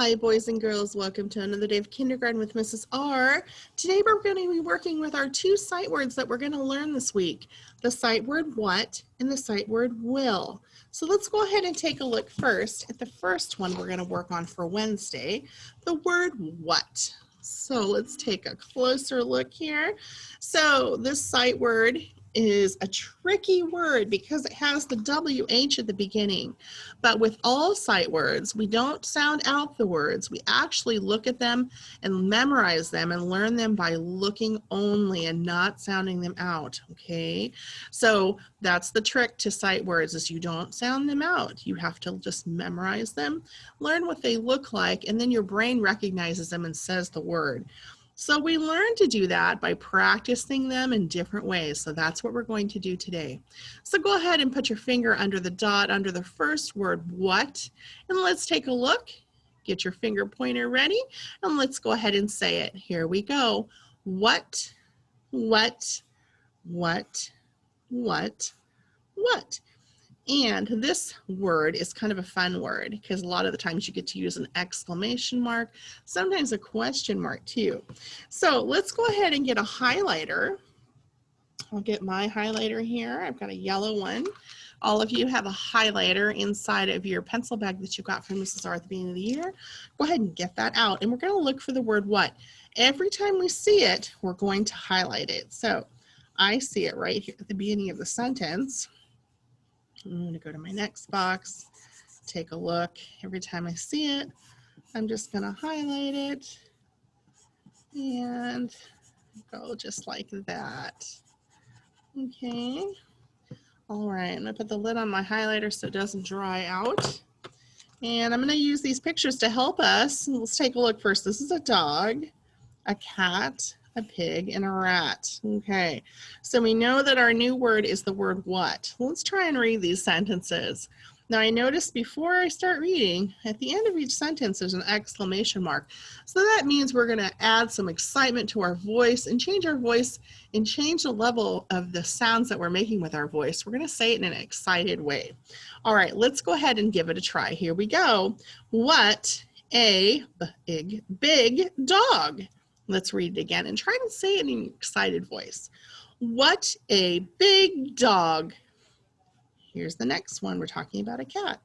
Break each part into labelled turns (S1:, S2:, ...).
S1: Hi, boys and girls. Welcome to another day of kindergarten with Mrs. R. Today, we're going to be working with our two sight words that we're going to learn this week, the sight word what and the sight word will. So let's go ahead and take a look first at the first one we're going to work on for Wednesday, the word what. So let's take a closer look here. So this sight word is a tricky word because it has the WH at the beginning. But with all sight words, we don't sound out the words. We actually look at them and memorize them and learn them by looking only and not sounding them out, okay? So that's the trick to sight words is you don't sound them out. You have to just memorize them, learn what they look like, and then your brain recognizes them and says the word. So we learn to do that by practicing them in different ways. So that's what we're going to do today. So go ahead and put your finger under the dot under the first word, what, and let's take a look. Get your finger pointer ready, and let's go ahead and say it. Here we go. What, what, what, what, what. And this word is kind of a fun word because a lot of the times you get to use an exclamation mark, sometimes a question mark too. So let's go ahead and get a highlighter. I'll get my highlighter here. I've got a yellow one. All of you have a highlighter inside of your pencil bag that you got from Mrs. R at the beginning of the year. Go ahead and get that out. And we're going to look for the word what. Every time we see it, we're going to highlight it. So I see it right here at the beginning of the sentence. I'm going to go to my next box, take a look. Every time I see it, I'm just going to highlight it and go just like that. Okay. All right, I'm going to put the lid on my highlighter so it doesn't dry out. And I'm going to use these pictures to help us. Let's take a look first. This is a dog, a cat, a pig, and a rat. Okay, so we know that our new word is the word what. Let's try and read these sentences. Now I noticed before I start reading, at the end of each sentence there's an exclamation mark. So that means we're going to add some excitement to our voice and change our voice and change the level of the sounds that we're making with our voice. We're going to say it in an excited way. All right, let's go ahead and give it a try. Here we go. What a big dog. Let's read it again and try to say it in an excited voice. What a big dog. Here's the next one. We're talking about a cat.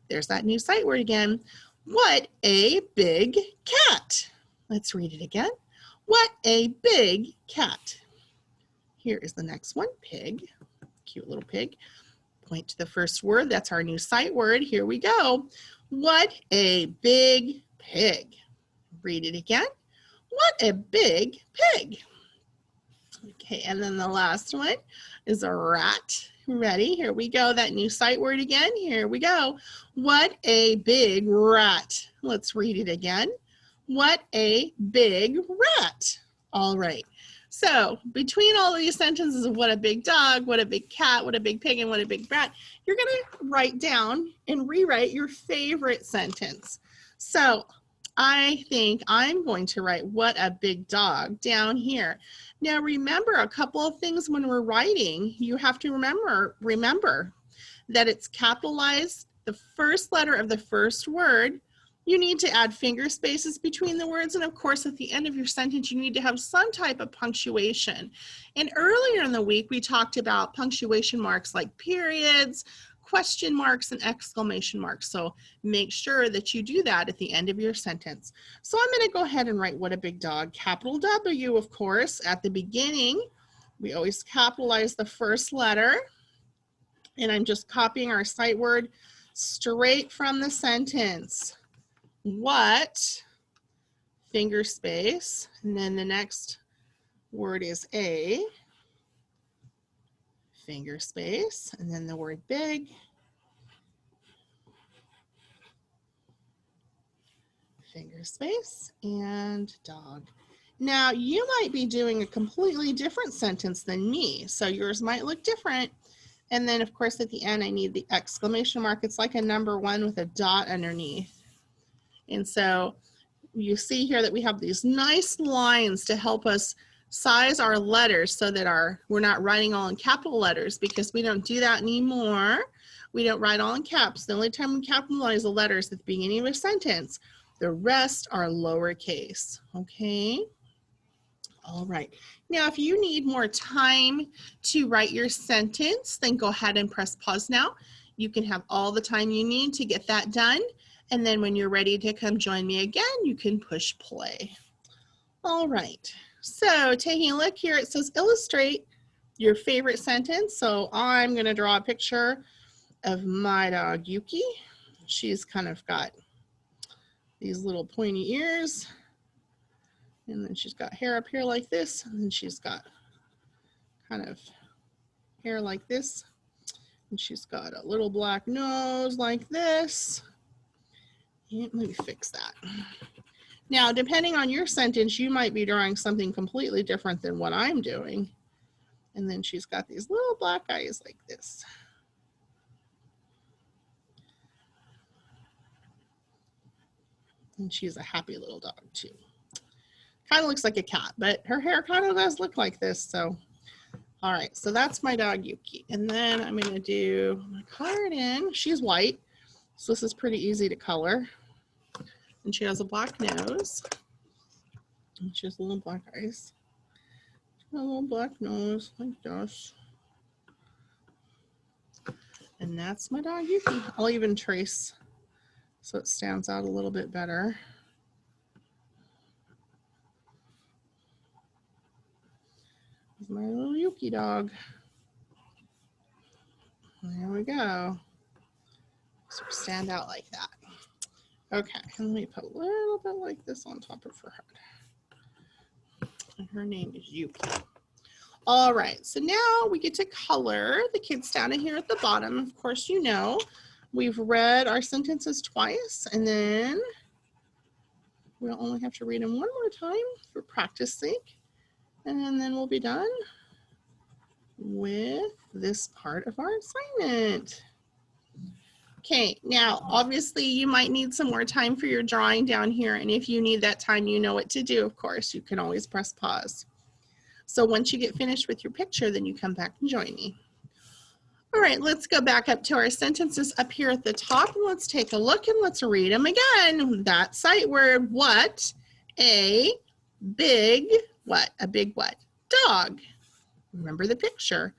S1: There's that new sight word again. What a big cat. Let's read it again. What a big cat. Here is the next one, pig. Cute little pig. Point to the first word. That's our new sight word. Here we go. What a big pig. Read it again. What a big pig. Okay, and then the last one is a rat. Ready? Here we go. That new sight word again. Here we go. What a big rat. Let's read it again. What a big rat. All right. So between all of these sentences of what a big dog, what a big cat, what a big pig, and what a big rat, you're going to write down and rewrite your favorite sentence. So I think I'm going to write what a big dog down here. Now remember a couple of things when we're writing. You have to remember that it's capitalized the first letter of the first word. You need to add finger spaces between the words, and of course at the end of your sentence you need to have some type of punctuation. And earlier in the week we talked about punctuation marks like periods, question marks, and exclamation marks. So make sure that you do that at the end of your sentence. So I'm going to go ahead and write what a big dog, capital W, of course, at the beginning. We always capitalize the first letter. And I'm just copying our sight word straight from the sentence. What, finger space, and then the next word is a, finger space, and then the word big, finger space, and dog. Now you might be doing a completely different sentence than me, so yours might look different. And then of course at the end I need the exclamation mark. It's like a number one with a dot underneath. And so you see here that we have these nice lines to help us size our letters so that we're not writing all in capital letters, because we don't do that anymore. We don't write all in caps. The only time we capitalize the letters at the beginning of a sentence. The rest are lowercase, okay? All right. Now, if you need more time to write your sentence, then go ahead and press pause now. You can have all the time you need to get that done. And then when you're ready to come join me again, you can push play. All right. So taking a look here, it says illustrate your favorite sentence. So I'm going to draw a picture of my dog, Yuki. She's kind of got these little pointy ears. And then she's got hair up here like this. And then she's got kind of hair like this. And she's got a little black nose like this. And let me fix that. Now, depending on your sentence, you might be drawing something completely different than what I'm doing. And then she's got these little black eyes like this. And she's a happy little dog too. Kind of looks like a cat, but her hair kind of does look like this. So, all right, so that's my dog Yuki. And then I'm gonna color it in. She's white, so this is pretty easy to color. And she has a black nose. And she has little black eyes. A little black nose like this. And that's my dog Yuki. I'll even trace so it stands out a little bit better. My little Yuki dog. There we go. So stand out like that. Okay, and let me put a little bit like this on top of her head. And her name is Yuki. All right, so now we get to color the kids down in here at the bottom. Of course, you know, we've read our sentences twice, and then we'll only have to read them one more time for practice sake. And then we'll be done with this part of our assignment. Okay, now obviously you might need some more time for your drawing down here, and if you need that time, you know what to do, of course. You can always press pause. So once you get finished with your picture, then you come back and join me. All right, let's go back up to our sentences up here at the top, and let's take a look and let's read them again. That sight word, what? A big, what? A big what? Dog. Remember the picture.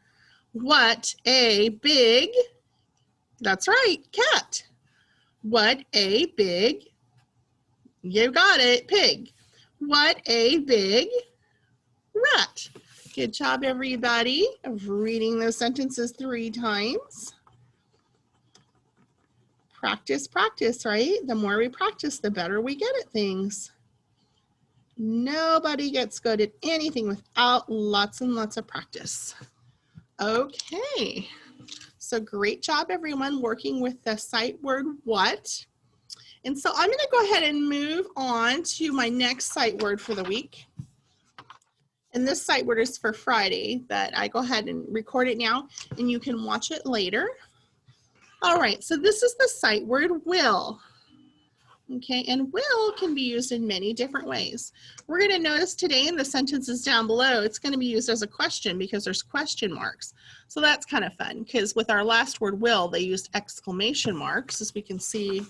S1: What a big, that's right, cat. What a big, you got it, pig. What a big rat. Good job, everybody, of reading those sentences 3 times. Practice, practice, right? The more we practice, the better we get at things. Nobody gets good at anything without lots and lots of practice. Okay, so great job, everyone, working with the sight word what. And so I'm going to go ahead and move on to my next sight word for the week. And this sight word is for Friday, but I go ahead and record it now, and you can watch it later. All right, so this is the sight word will. Okay, and will can be used in many different ways. We're going to notice today in the sentences down below, it's going to be used as a question because there's question marks. So that's kind of fun because with our last word will, they used exclamation marks. As we can see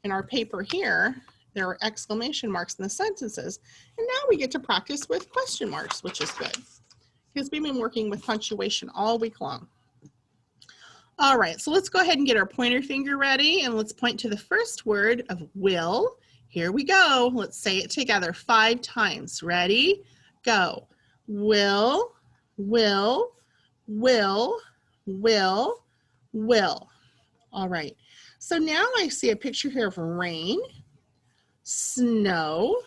S1: in our paper here, there are exclamation marks in the sentences. And now we get to practice with question marks, which is good because we've been working with punctuation all week long. All right, so let's go ahead and get our pointer finger ready and let's point to the first word of will. Here we go. Let's say it together 5 times. Ready? Go. Will, will, will, will, will. All right, so now I see a picture here of rain, snow,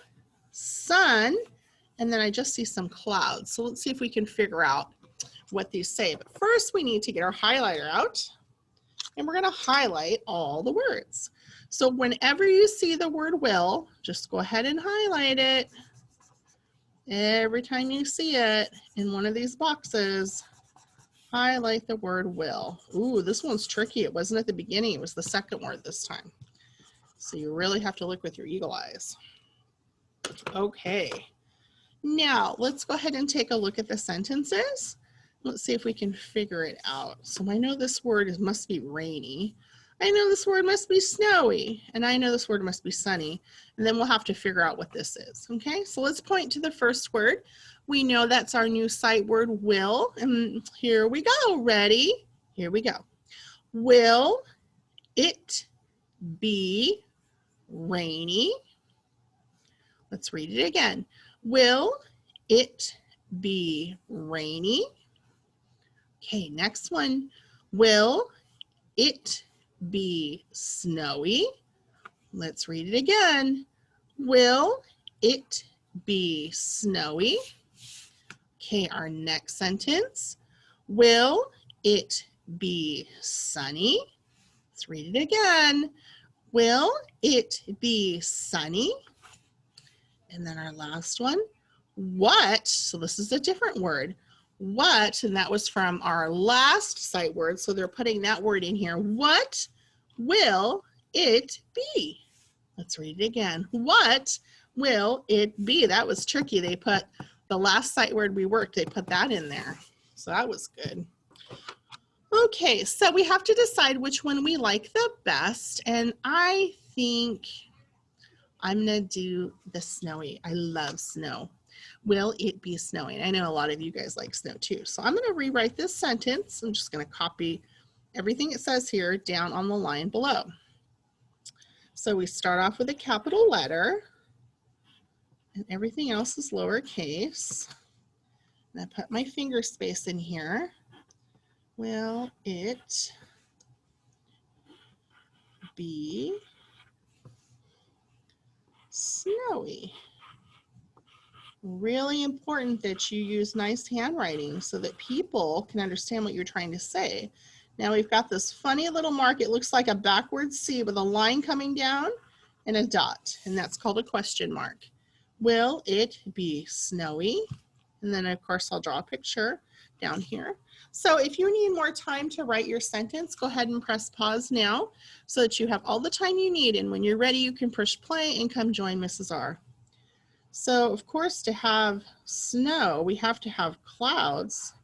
S1: sun, and then I just see some clouds. So let's see if we can figure out what these say. But first we need to get our highlighter out and we're going to highlight all the words. So whenever you see the word will, just go ahead and highlight it. Every time you see it in one of these boxes, highlight the word will. Ooh, this one's tricky. It wasn't at the beginning. It was the second word this time. So you really have to look with your eagle eyes. Okay. Now let's go ahead and take a look at the sentences. Let's see if we can figure it out. So I know this word must be rainy. I know this word must be snowy, and I know this word must be sunny, and then we'll have to figure out what this is, okay? So let's point to the first word. We know that's our new sight word, will, and here we go. Ready? Here we go. Will it be rainy? Let's read it again. Will it be rainy? Okay, next one. Will it be snowy? Let's read it again. Will it be snowy? Okay, our next sentence. Will it be sunny? Let's read it again. Will it be sunny? And then our last one. What? So this is a different word. What? And that was from our last sight word. So they're putting that word in here. What will it be? Let's read it again. What will it be? That was tricky. They put the last sight word we worked, they put that in there. So that was good. Okay, so we have to decide which one we like the best. And I think I'm gonna do the snowy. I love snow. Will it be snowing? I know a lot of you guys like snow too. So I'm gonna rewrite this sentence. I'm just gonna copy everything it says here down on the line below. So we start off with a capital letter and everything else is lowercase. And I put my finger space in here. Will it be snowy? Really important that you use nice handwriting so that people can understand what you're trying to say. Now we've got this funny little mark. It looks like a backwards C with a line coming down and a dot, and that's called a question mark. Will it be snowy? And then of course I'll draw a picture down here. So if you need more time to write your sentence, go ahead and press pause now so that you have all the time you need, and when you're ready you can push play and come join Mrs. R. So of course, to have snow, we have to have clouds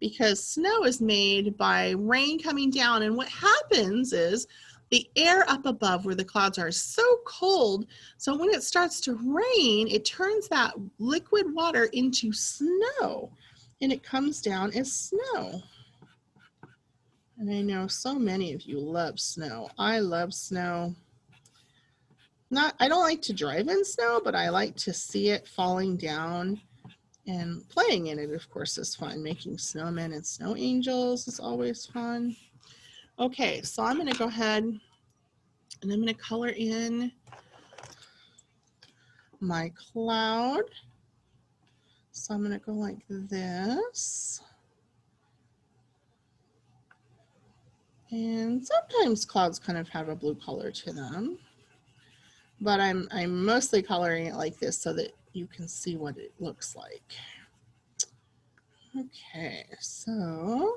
S1: because snow is made by rain coming down. And what happens is the air up above where the clouds are so cold. So when it starts to rain, it turns that liquid water into snow and it comes down as snow. And I know so many of you love snow. I love snow. I don't like to drive in snow, but I like to see it falling down, and playing in it, of course, is fun. Making snowmen and snow angels is always fun. Okay, so I'm going to go ahead and I'm going to color in my cloud. So I'm going to go like this. And sometimes clouds kind of have a blue color to them. But I'm mostly coloring it like this so that you can see what it looks like. Okay, so,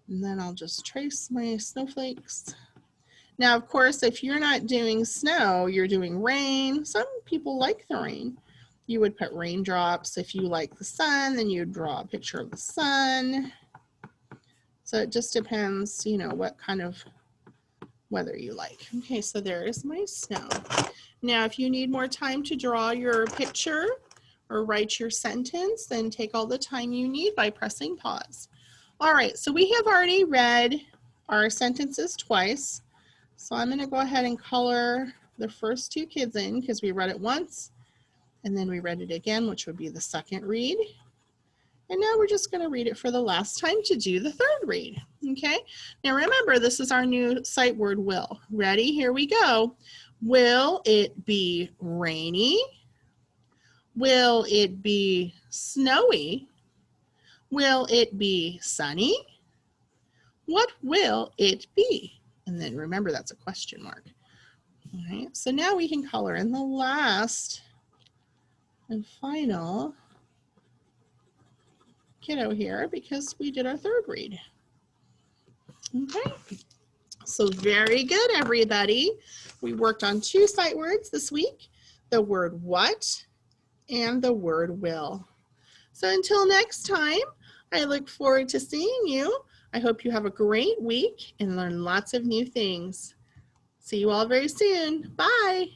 S1: and then I'll just trace my snowflakes. Now, of course, if you're not doing snow, you're doing rain. Some people like the rain. You would put raindrops. If you like the sun, then you'd draw a picture of the sun. So it just depends, you know, what kind of weather you like. Okay, so there is my snow. Now, if you need more time to draw your picture or write your sentence, then take all the time you need by pressing pause. All right, so we have already read our sentences twice. So I'm gonna go ahead and color the first two kids in because we read it once and then we read it again, which would be the second read. And now we're just gonna read it for the last time to do the third read, okay? Now remember, this is our new sight word, will. Ready? Here we go. Will it be rainy? Will it be snowy? Will it be sunny? What will it be? And then remember, that's a question mark. All right, so now we can color in the last and final kiddo here because we did our third read. Okay, so very good, everybody. We worked on two sight words this week, the word what and the word will. So until next time, I look forward to seeing you. I hope you have a great week and learn lots of new things. See you all very soon. Bye.